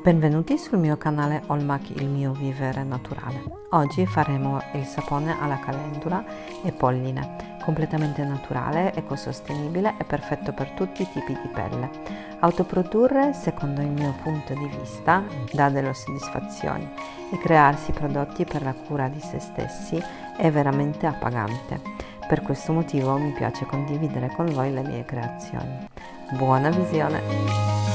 Benvenuti sul mio canale Olmak, il mio vivere naturale. Oggi faremo il sapone alla calendula e polline, completamente naturale, ecosostenibile e perfetto per tutti i tipi di pelle. Autoprodurre, secondo il mio punto di vista, dà delle soddisfazioni e crearsi prodotti per la cura di se stessi è veramente appagante. Per questo motivo mi piace condividere con voi le mie creazioni. Buona visione!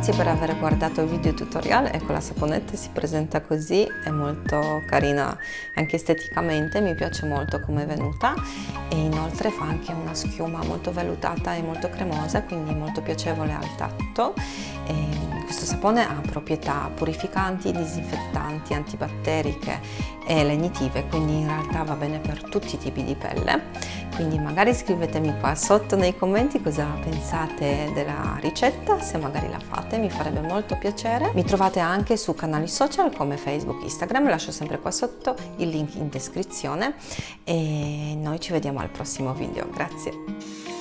Grazie per aver guardato il video tutorial. Ecco, la saponetta si presenta così, è molto carina anche esteticamente, mi piace molto come è venuta e inoltre fa anche una schiuma molto vellutata e molto cremosa, quindi molto piacevole al tatto. Questo sapone ha proprietà purificanti, disinfettanti, antibatteriche e lenitive, quindi in realtà va bene per tutti i tipi di pelle. Quindi magari scrivetemi qua sotto nei commenti cosa pensate della ricetta, se magari la fate mi farebbe molto piacere. Mi trovate anche su canali social come Facebook, Instagram, lascio sempre qua sotto il link in descrizione e noi ci vediamo al prossimo video. Grazie!